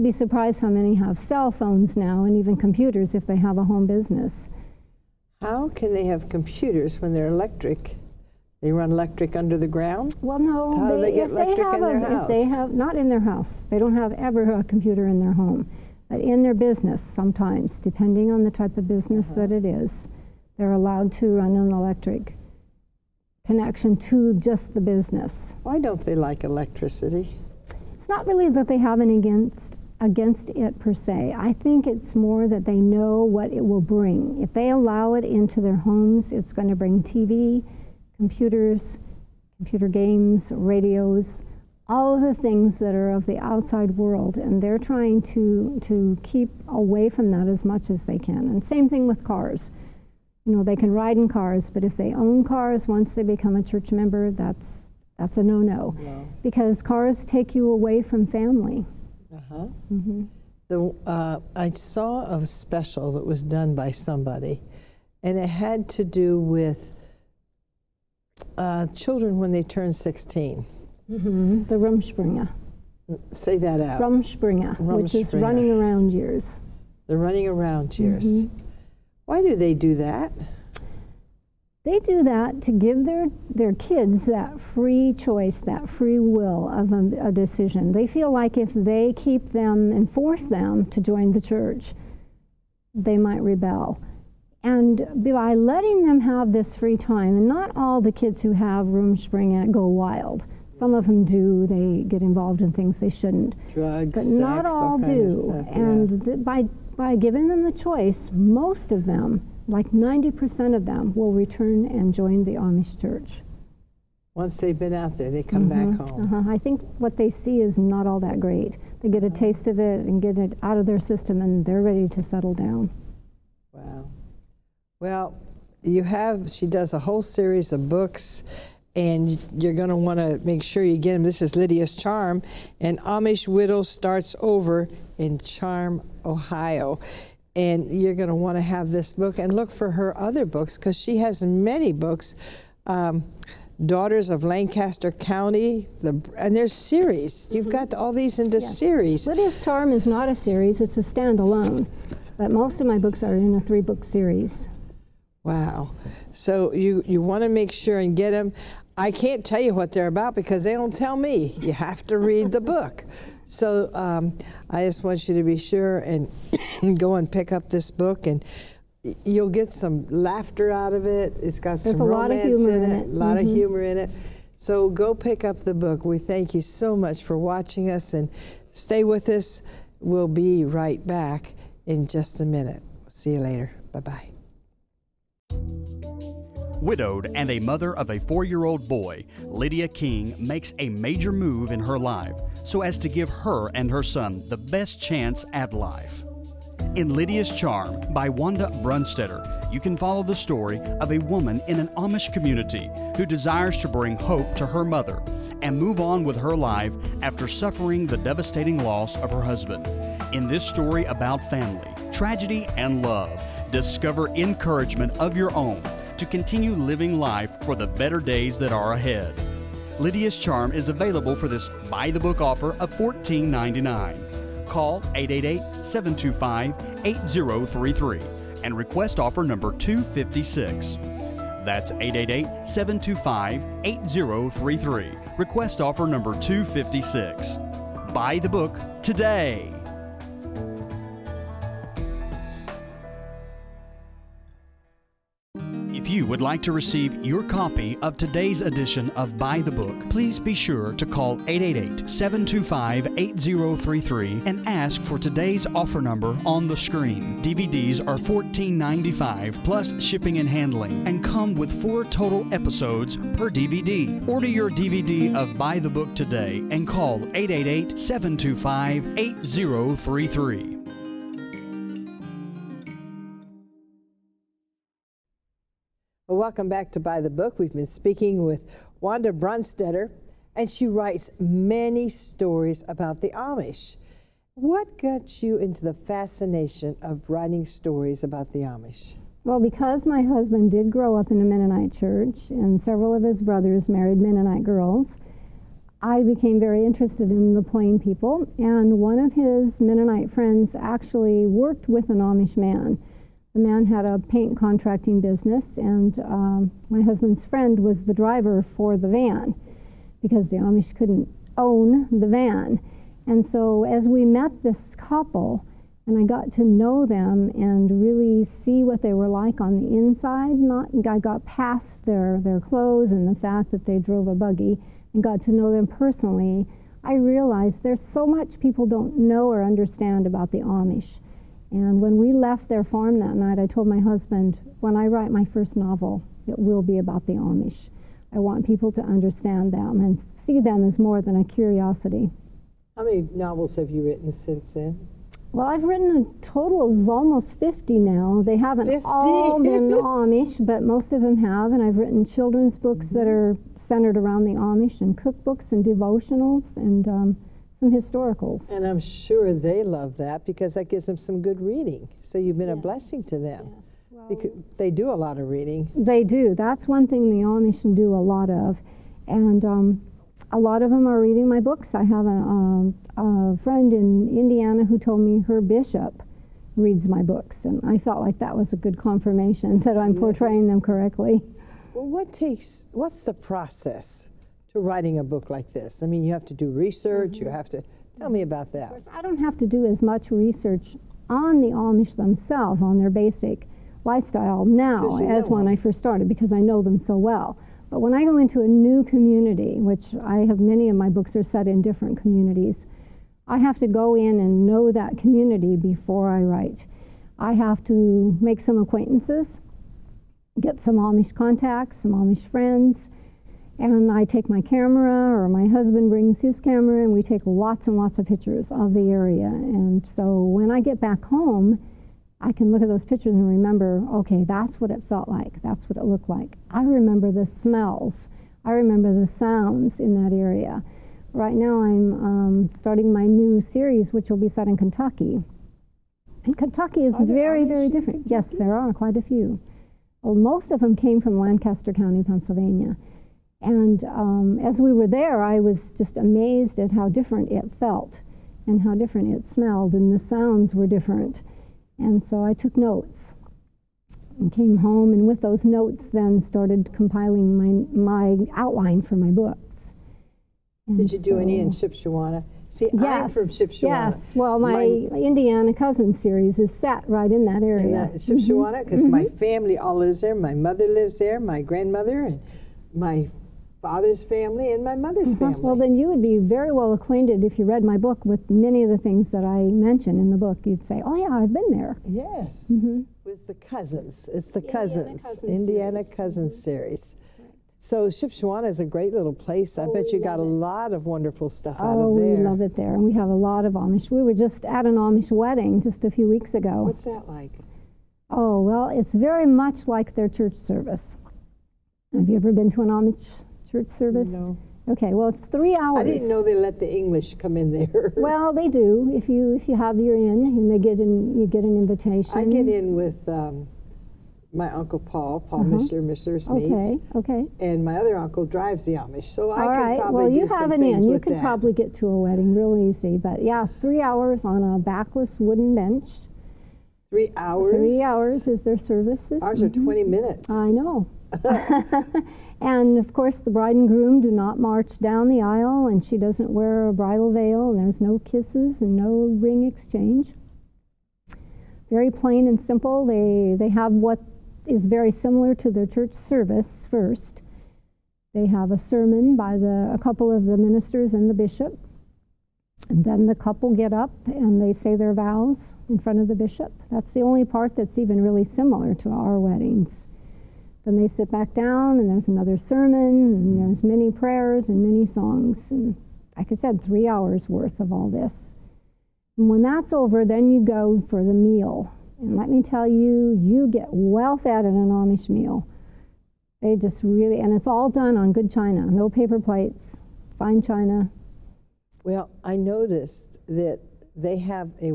be surprised how many have cell phones now and even computers if they have a home business. How can they have computers when they're electric? They run electric under the ground? Well, no. How do they get electric in their house? If they have, not in their house. They don't have ever a computer in their home. But in their business, sometimes, depending on the type of business that it is, they're allowed to run an electric connection to just the business. Why don't they like electricity? It's not really that they have an against it per se. I think it's more that they know what it will bring. If they allow it into their homes, it's going to bring TV, computers, computer games, radios, all of the things that are of the outside world, and they're trying to keep away from that as much as they can. And same thing with cars. You know, they can ride in cars, but if they own cars once they become a church member, that's a no-no. No. Because cars take you away from family. I saw a special that was done by somebody, and it had to do with children when they turn 16. The Rumspringa. Say that out. Rumspringa, which is running around years. The running around years. Why do they do that? They do that to give their kids that free choice, that free will of a decision. They feel like if they keep them and force them to join the church, they might rebel. And by letting them have this free time, and not all the kids who have Rumspringa go wild. Some of them do. They get involved in things they shouldn't. Drugs, but sex, not all do. Stuff, and by giving them the choice, most of them, like 90% of them, will return and join the Amish church. Once they've been out there, they come back home. I think what they see is not all that great. They get a taste of it and get it out of their system, and they're ready to settle down. Wow. Well, she does a whole series of books, and you're going to want to make sure you get them. This is Lydia's Charm, and Amish Widow Starts Over in Charm, Ohio. And you're going to want to have this book and look for her other books, because she has many books. Daughters of Lancaster County, and there's series. You've got all these into series. Lydia's Charm is not a series, it's a standalone. But most of my books are in a 3-book series. Wow. So you want to make sure and get them. I can't tell you what they're about because they don't tell me. You have to read the book. So I just want you to be sure and go and pick up this book, and you'll get some laughter out of it. It's got some romance in it, a lot of humor in it. So go pick up the book. We thank you so much for watching us, and stay with us. We'll be right back in just a minute. See you later. Bye-bye. Widowed and a mother of a 4-year-old boy, Lydia King makes a major move in her life so as to give her and her son the best chance at life. In Lydia's Charm by Wanda Brunstetter, you can follow the story of a woman in an Amish community who desires to bring hope to her mother and move on with her life after suffering the devastating loss of her husband. In this story about family, tragedy, and love, discover encouragement of your own to continue living life for the better days that are ahead. Lydia's Charm is available for this buy-the-book offer of $14.99. Call 888-725-8033 and request offer number 256. That's 888-725-8033. Request offer number 256. Buy the book today. If you would like to receive your copy of today's edition of Buy the Book, please be sure to call 888-725-8033 and ask for today's offer number on the screen. DVDs are $14.95 plus shipping and handling and come with 4 total episodes per DVD. Order your DVD of Buy the Book today and call 888-725-8033. Well, welcome back to Buy the Book. We've been speaking with Wanda Brunstetter, and she writes many stories about the Amish. What got you into the fascination of writing stories about the Amish? Well, because my husband did grow up in a Mennonite church, and several of his brothers married Mennonite girls, I became very interested in the Plain people, and one of his Mennonite friends actually worked with an Amish man. The man had a paint contracting business, and my husband's friend was the driver for the van because the Amish couldn't own the van. And so as we met this couple, and I got to know them and really see what they were like on the inside, I got past their clothes and the fact that they drove a buggy, and got to know them personally, I realized there's so much people don't know or understand about the Amish. And when we left their farm that night, I told my husband, when I write my first novel, it will be about the Amish. I want people to understand them and see them as more than a curiosity. How many novels have you written since then? Well, I've written a total of almost 50 now. They haven't 50? all been Amish, but most of them have. And I've written children's books that are centered around the Amish, and cookbooks and devotionals, and some historicals. And I'm sure they love that because that gives them some good reading. So you've been a blessing to them. Yes. Well, Because they do a lot of reading. they do. That's one thing the Amish do a lot of. And a lot of them are reading my books. I have a friend in Indiana who told me her bishop reads my books, and I felt like that was a good confirmation that I'm portraying them correctly. Well, what's the process to writing a book like this? I mean, you have to do research, you have to, tell me about that. Of course, I don't have to do as much research on the Amish themselves, on their basic lifestyle now as when I first started, because I know them so well. But when I go into a new community, which I have, many of my books are set in different communities, I have to go in and know that community before I write. I have to make some acquaintances, get some Amish contacts, some Amish friends, and I take my camera, or my husband brings his camera, and we take lots and lots of pictures of the area. And so when I get back home, I can look at those pictures and remember, okay, that's what it felt like. That's what it looked like. I remember the smells. I remember the sounds in that area. Right now I'm starting my new series, which will be set in Kentucky. And Kentucky is very, very different. Yes, there are quite a few. Well, most of them came from Lancaster County, Pennsylvania. And as we were there, I was just amazed at how different it felt and how different it smelled, and the sounds were different. And so I took notes and came home, and with those notes then started compiling my outline for my books. And Did you do any in Shipshewana? See, yes, I'm from Shipshewana. Yes, well, my Indiana Cousins series is set right in that area. In Shipshewana, because my family all lives there. My mother lives there, my grandmother, and my father's family, and my mother's family. Well, then you would be very well acquainted, if you read my book, with many of the things that I mention in the book. You'd say, oh yeah, I've been there. Yes, with the cousins. It's the Indiana Cousins series. Right. So Shipshewana is a great little place. I bet you got a lot of wonderful stuff out Oh, of there. we love it there, and we have a lot of Amish. We were just at an Amish wedding just a few weeks ago. What's that like? Oh, well, it's very much like their church service. Have you ever been to an Amish church service? No. Okay, well, it's 3 hours. I didn't know they let the English come in there. Well, they do. If you have your in, and you get an invitation. I get in with my Uncle Paul Mishler, Mishler's Meats. Okay. And my other uncle drives the Amish, so I All could right. probably Well, you do some have an things in. You with could that. probably get to a wedding real easy. But yeah, 3 hours on a backless wooden bench. 3 hours? 3 hours is their services. Ours are 20 minutes. I know. And of course, the bride and groom do not march down the aisle, and she doesn't wear a bridal veil, and there's no kisses and no ring exchange. Very plain and simple. They have what is very similar to their church service first. They have a sermon by a couple of the ministers and the bishop. And then the couple get up and they say their vows in front of the bishop. That's the only part that's even really similar to our weddings. Then they sit back down, and there's another sermon, and there's many prayers and many songs. And like I said, 3 hours worth of all this. And when that's over, then you go for the meal. And let me tell you, you get well fed at an Amish meal. They just really, and it's all done on good china, no paper plates, fine china. Well, I noticed that they have a